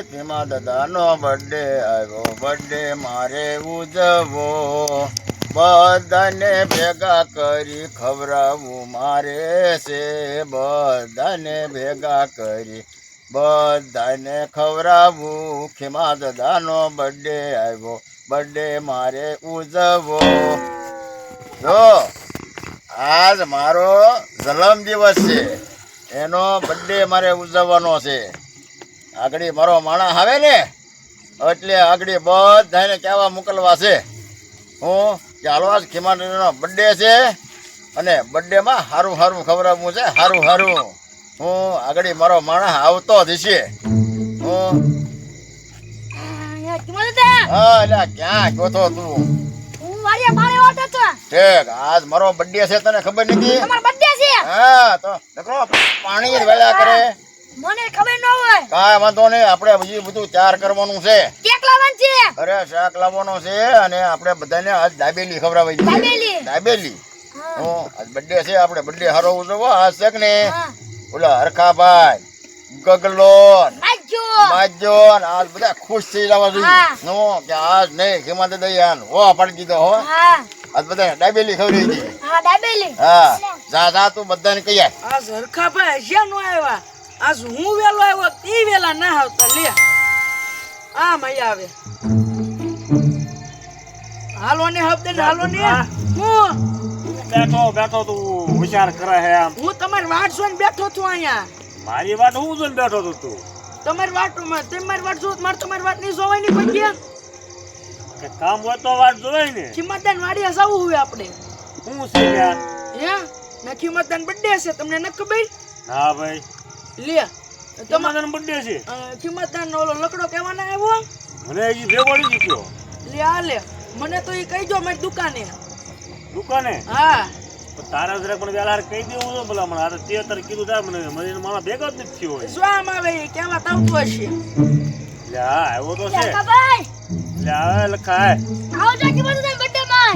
ખીમા દાદાનો બર્થડે આવ્યો, બર્થડે મારે ઉજવો, બધાને ભેગા કરી ખવડાવવું મારે છે, બધાને ભેગા કરી બધાને ખવડાવવું, ખીમા દાદાનો બર્થડે આવ્યો, બર્થડે મારે ઉજવો. જો આજ મારો જન્મ દિવસ છે, એનો બર્થડે મારે ઉજવવાનો છે. આગળ મારો માણસ આવે ને એટલે આગળ બધાને કહેવા મોકલવા છે હું કે હાલો આજ ખીમાનો બર્થડે છે અને બર્થડેમાં સારું સારું ખવડાવવું છે, સારું સારું. હું આગળ મારો માણસ આવતો જ છે. હું હા એટલે ક્યાં ગયો તું? ઠીક, આજ મારો બર્થડે છે, તને ખબર નથી? હા તો નકરો પાણી જ વેળા કરે. મને ખબર ન હોય. કાંઈ વાંધો નહીં, આપણે બીજું બધું તૈયાર કરવાનું છે. કેક લાવવાનું છે. અરે શાક લાવવાનું છે અને આપણે બધાને આજ દાબેલી ખવડાવવી છે. દાબેલી હું આજ બર્થડે છે, આપણે બર્થડે હારો ઉજવો. આજ છે કે ને ઓલા હરખાભાઈ, ગગલો, માજો આજ બધા ખુશ થઈ જવા જોઈએ. હું કે આજ નહીં ખીમા દાદા હો પાડી દીધો હો. આજ બધા દાબેલી ખવડાવી દીધી. હા દાબેલી. હા જા તું બધાને કહી આય. આ હરખાભાઈ શેનો આવ્યા? આજ હું વેલો આવ્યો તી વેલા ના આવતા. લે આ મય આવે. હાલો ને હબદે હાલો ને. હું બેઠો તું વિચાર કરે હે આમ. હું તમારી વાટ જોઈને બેઠો છું અહીંયા. મારી વાત હું જોઈને બેઠો તું. તમારી વાટમાં તમારી વાટ જો મારે તમારી વાત નહીં જોવાની પછી કે કામ હોય તો વાત જોવાય ને. ખીમતદાન વાડીએ જવું હોય આપણે. હું છે યાર? હે ના ખીમતદાન બર્થડે છે, તમને ન ખબર? હા ભાઈ, લે તમારો બર્થડે છે. ખીમતદાન ઓલો લકડો કહેવાના આવ્યો. મને હજી ભેગો નહીં જીત્યો. લે આ લે મને તો એ કહીજો મારી દુકાને. દુકાને? હા તારા જરા પણ વેલા કહી દેવું તો ભલા મને. આ તે તારે કીધું થાય મને મારા ભેગો જ નથી થયો હોય. શું આમ આવે એ કેવા આવતું હશે. લે હા આવ્યો તો છે. ભાઈ લે હવે લખાય આવજો કે બધું બર્થડે માં.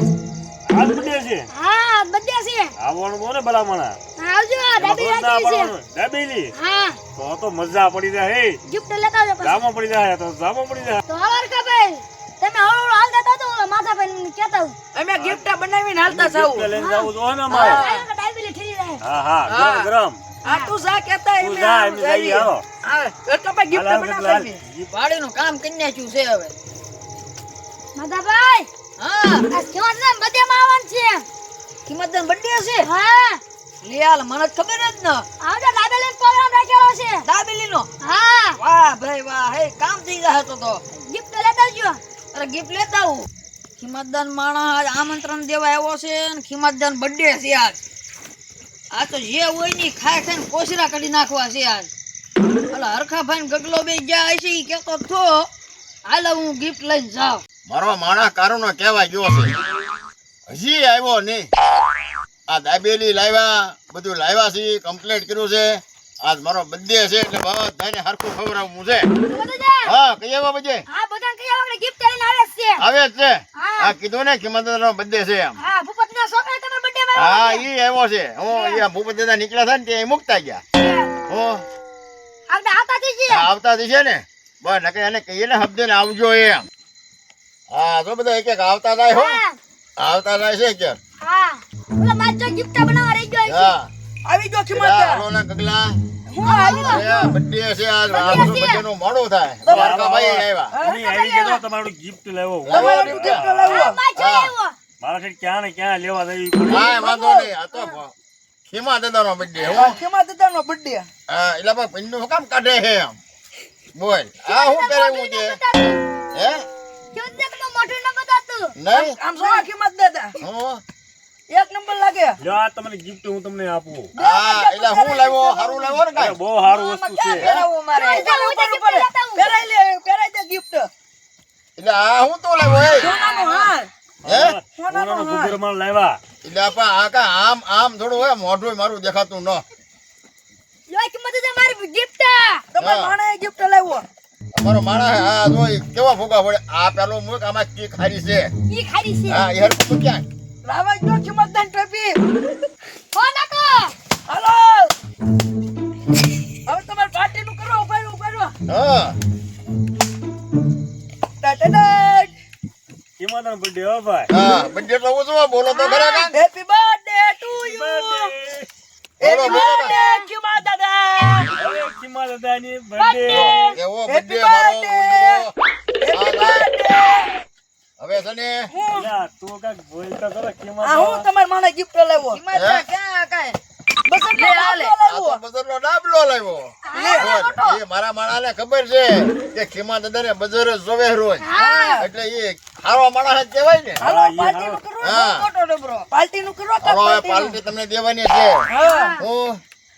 આજ બર્થડે છે. હા બર્થડે છે. આવવાનું બોલે ભલા મણા. આવજો દાબેલી રાખી છે. દાબેલી હા તો મજા પડી જાય. હે ગિફ્ટ લેતા આવજો પછી. જામો પડી જાય તો જામો પડી જાય. તો હવાર કે ભાઈ તમે હળુ હાલ દેતા તો માથા પર કેતા હું અમે ગિફ્ટ બનાવીને હાલતા જાવ. લઈને જાવું તો ને મારે. દાબેલી ઠરી રહે. હા ગરમ ગરમ. આ તું જા કેતા તું જા એમ જઈ આવો. આ કપા ગિફ્ટ બનાવી. વાડીનું કામ કરી નાખ્યું છે હવે. માધાભાઈ હા આ કેવા બર્થડે માં આવવાનું છે. કિંમતદાન બર્થડે છે. હા લે હાલ મને ખબર જ ન. આવજો દાબેલી પ્રોગ્રામ રાખેલો છે. દાબેલીનો. હા વાહ ભાઈ વાહ. હે કામ થઈ જાય તો ગિફ્ટ લેતા આવજો. અરે ગિફ્ટ લેતા આવું. કિંમતદાન માણસ આજ આમંત્રણ દેવા આવ્યો છે અને કિંમતદાન બર્થડે છે આજ. આ તો જે હોય ને ખાઈ ખાઈને કોસરા કાઢી નાખવા છે આજ. ઓલા હરખાભાઈ ગગલો બે ગયા હશે ઈ કેતો થો હાલ હું ગિફ્ટ લઈને જાવ. મારો માણસ કારુનો કહેવા ગયો છે, હજી આવ્યો નહીં. આ દાબેલી લાવ્યા, બધું લાવ્યા છે, કમ્પ્લીટ કર્યું છે. આજ મારો બર્થડે છે એટલે બધાને હરખું ખવડાવવું છે. હા કઈ આવ્યા પછી? હા બધાને કઈ આપણે ગિફ્ટ લઈને આવે છે. આવે જ છે. હા કીધું ને કિંમતનો બર્થડે છે એમ. હા ભૂપતના છોકરા તમારા બર્થડે માં હા ઈ આવ્યો છે. હું એ ભૂપત દાદા નીકળ્યા હતા ને તે મુકતા ગયા. હું આપણે આવતા થઈ છે. આવતા છે ને બસ નકે એને કહીએ ને શબ્દ ને આવજો એમ. હા જો બધા એક એક આવતા જાય હો. આવતા જાય છે કે હા ઓલા માજો ગિફ્ટ બનાવવા રહી ગયો છે. હા આવી ગયો ખીમતદાન. હાલો ના ગગલા. હું આવ્યો. બર્થડે છે આજ. બર્થડે નું મોડું થાય. દ્વારકા ભાઈ આવ્યા. અહીં આવી ગયો તમારું ગિફ્ટ લેવો. તમારું ગિફ્ટ લાવો. માજો આવ્યો. મારા સાઈડ ક્યાં ને ક્યાં લેવા જવી પડે. હા વાંધો નહીં. આ તો ખીમા દાદાનો બર્થડે હો. ખીમતદાનનો બર્થડે. હા એટલે પણ પૈનું કામ કાઢે છે એમ. બોલ આ હું પહેરવું છે હે? કેવું દેખનો મોઢું ન બતાતું. નહીં આમ જો ખીમત દાદા હું એક નંબર લાગે. જો આ તમને ગિફ્ટ હું તમને આપું. હા એટલે હું લાવ્યો સારું લાવ્યો ને અરે કાંઈ? બહુ સારું વસ્તુ છે. પહેરાવું મારે. પહેરાઈ લે પહેરાઈ દે ગિફ્ટ. એટલે આ હું તો લાવ્યો સોનાનો હાર. હે? સોનાનો ગુગરમાં લાવ્યા. એટલે આ કા આમ થોડું હોય મોઢું મારું દેખાતું ન. લો કિંમત છે મારી ગિફ્ટ. તમારા માણાએ ગિફ્ટ લાવ્યો. અમારો માણસ હા જો કેવા ફોગા પડે. આ પેલો મુક આમાં કી ખારી છે. ઈ ખારી છે. હા યાર તું ક્યાં? લાવા જો ખીમતદાન ટ્રોફી. હો નાકો. હાલો હવે તમારે પાર્ટી નું કરો ઉભા હા ખીમાદાન birthday હો ભાઈ. હા બર્થડે તો ઉજવો, બોલો તો ખરા કાં? Happy birthday to you Birthday. બોલો બોલો કાં? ખીમા દાદા હવે ખીમાદાદાની birthday. એવો Happy બર્થડે મારો birthday. ઉજવો. હેપી બર્થડે હવે છે ને અલ્યા, તું કાંઈક બોલતો ખરો આ ખીમાદાન. હું તમાર માને ગિફ્ટ લાવ્યો કિંમત ક્યાં કાંઈ? બસ લે, હાલે. આ તો બજારનો ડાબલો લાવ્યો. બોલ, એ મારા માણાને ખબર છે કે ખીમા દાદાને બજાર જ જોવે રોજ. એટલે એ ખારો માણસ જ કહેવાય ને. હાલો હા, ઈ પાર્ટી હાલો. નું કરો હા. મોટો ડબરો. પાર્ટી નું કરો હાલો હવે પાર્ટી પાર્ટી તમને દેવાની છે. હા હું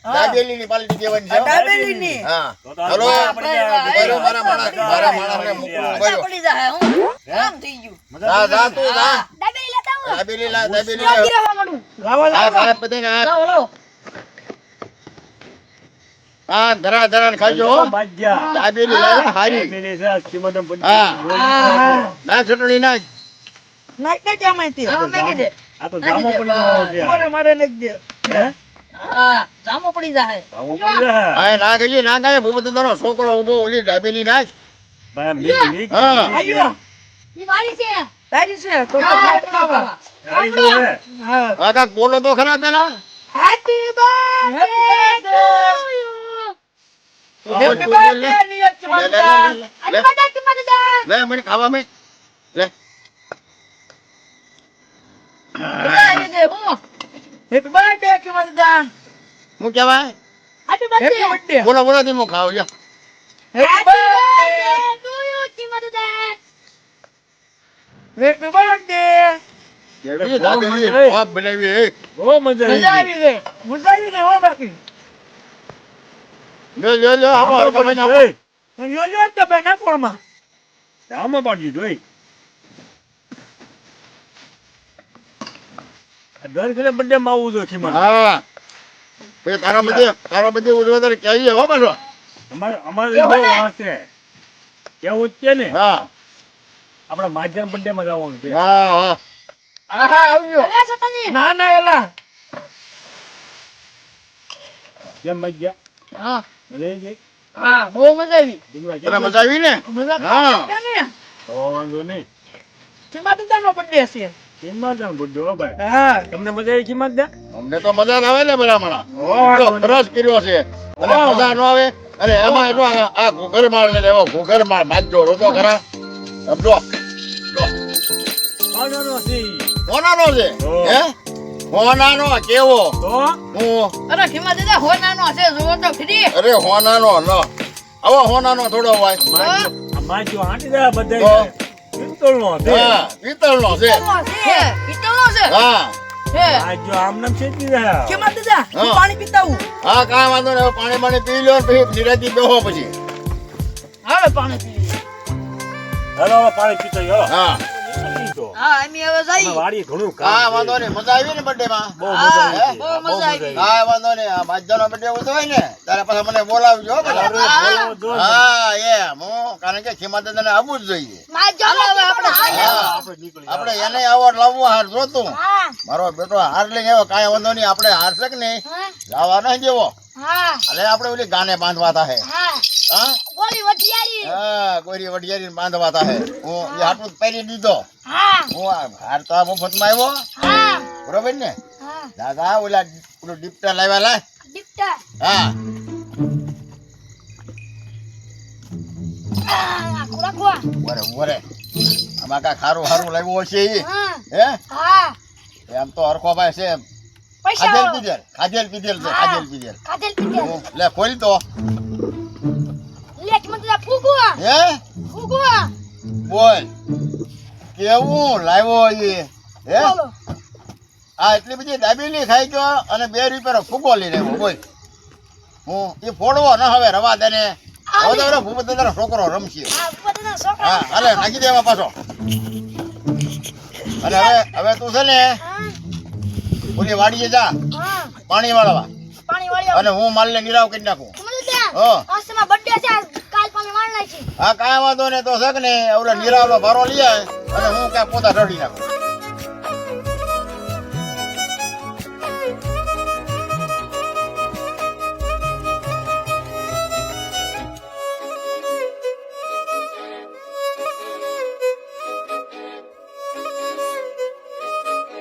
દાબેલીની પાર્ટી દેવાની છે. દાબેલી ની હા તો તો હાલો આપણે આપણે બરો મારા માણસને મૂકવું મજા બરો. પડી જાય હું કામ થઈ ગયું. જા જા તું જા. દાબેલી લેતા આવો. દાબેલી લા દાબેલી લા. લાવો આ લાવો આ બધાને આ લાવો લાવો. આ ધરા ધરા ખાજો હો. બાજ્યા. દાબેલી લાવે હારી. પેલી છે ખીમાદાન birthday. હા. ના ચટણી નાખ. નાખ ને ક્યાં માહિતી હા, મેકી દે. આ તો જામો પડી ગયો છે. મારે મારે નાખ દે હે? હા, જામો પડી જાય. જામો પડી જાય. આ નાખજી ના નાખે ભૂપત તારો છોકરો ઉભો ઓલી દાબેલી નાખ. ભાઈ, મીઠ હા. આયો ઈ મારી છે. તારી છે તો હા. આવી ગયું હે. હા આ કાક બોલો તો ખરા પેલા. હેપી બર્થડે હેપી બર્થડે નિયત લે, લે, લે, લે, લે. લે મને ખાવા મે લે. આવી દે હું. હેપી બર્થડે કિમદાન હું કહેવાય હેપી હેપી બર્થડે બર્થડે બોલો બોલો થી હું ખાવ જા. હેપી બર્થડે ટુ યુ ચિમદા. હેપી બર્થડે એ દાબેલી બાપ બનાવી એ. બહુ મજા મજા આવી આવી ગઈ મજા આવી ગઈ હો બાકી લે લે લે આવો આવો ભાઈ ના. ગઈ. યો યો તો બેના કોમાં જામો પાડી જોઈ. દર ઘરે birthday માં આવું જોઈએ ખીમાદાન. હા પછી તારા બધે ઉજવા તારે કહીએ હો પાછો. અમારે બહુ વાંસ છે. કેવું જ છે ને હા આપણા માધ્યમ birthday માં જવાનું છે. હા હા આહા આવજો એ સતાજી. ના ના એલા કેમ મજા? હા રહી ગઈ? હા બહુ મજા આવી દીકરા તને કેમ મજા આવી ને. મજા હા ને તો વાંધો નહીં. કિમદાન નો બર્થડે છે ખીમાદાન birthday હો ભાઈ. હા તમને મજા આવી ખીમાદાન? અમને તો મજા જ આવે ને બરામણા. વાહ, સરસ કર્યો છે અને મજા ન આવે અને એમાં એટલો આ ઘૂઘર માર લે એવો ઘૂઘર માર બાજજો રોતો ખરા. સમજો આનો નથી. કોનાનો છે ઓહ. હે હોનાનો કેવો તો હું અરે ખીમા દાદા હો નાનો છે જોવો તો ફરી. અરે હોનાનો ન આવો હોનાનો થોડો હોય. માજો આંટી દે બધા તો? પિત્તળનો છે. હા પિત્તળનો છે છે પિત્તળનો છે હા છે માજો આમ નામ છેતી દે. કિમદાદા હું હા. પાણી પીતા હું હા કાંઈ વાંધો નહીં હવે પાણી પાણી પી લ્યો ને પછી નિરાંતી બેહો પછી. હવે પાણી પી. હાલો હવે પાણી પીતો યો. હા તો હા અમે હવે જઈ. અમે વાડીએ ઘણું હા કામ વાંધો છે. નહીં મજા આવી ને બર્થડે માં. બહુ મજા આવી. બહુ મજા આવી. હા વાંધો નહીં આ બાજરાનો બર્થડે ઉજવાય ને ત્યારે પાછા મને બોલાવજો હો બધા. બોલાવો જો. હા એમ હું કારણ કે ખીમા દાદાને આવવું જ જોઈએ. માર જો હાલો હવે આપણે જઈએ. હા આપણે નીકળી આપણે એને એવોર્ડ લાવવો હાર જોતું. હા મારો બેટો હાર લઈને આવ્યો કાંઈ વાંધો નહીં આપણે હારશે કે નહીં હા જવા નહીં દેવો. હા એટલે આપણે ઓલી ગાને બાંધવા થાહે. હા હા ગોળી વઢિયારી. હા કોરી વડિયારી બાંધવા થાહે. હું એ હાટું જ પહેરી દીધો. હા હું આ હાર તો આ મફતમાં આવ્યો હા બરોબર ને. હા દાદા ઓલા ઓલું ડિપ્ટર લાવ્યા લાય. ડિપ્ટર. હા રાખો રાખો. વરે વરે આમાં કાંઈ ખારું હારું લાવ્યું હશે ઈ. હા હે હા એમ તો હરખો ભાઈ છે પૈસા ખાધેલ વાળો. પીધેલ ખાધેલ પીધેલ છે હા. ખાધેલ પીધેલ. કાજલ પીધેલ. હું લે ખોલ તો લે ચિમદા ફૂગુઆ હે ફૂગુઆ. બોલ કેવું લાવ્યો ઈ હે બોલો. આ એટલી બધી દાબેલી ખાઈ ગયો અને 2 રૂપિયાનો ફૂગો લઈને આવ્યો બોલ. હું એ ફોડવો ન હવે રવા દે ને હવે તો ભૂપત દાદાનો છોકરો રમશે. હા પોતાના છોકરા. હા હાલે નાખી દે એમાં પાછો. અને હવે તું છે ને હા ઓલી વાડીએ જા હા પાણી વાળવા પાણી વાળી અને હું માલને નિરાવ કરી નાખું. ચિમદા હા આસમાં બર્થડે છે કાલ પાણી વાળ નાખી. હા કાંઈ વાંધો નહીં તો છે કે ને ઓલો નિરાવલો ભારો લઈ આવે અને હું ક્યાં પોતા રડી નાખું.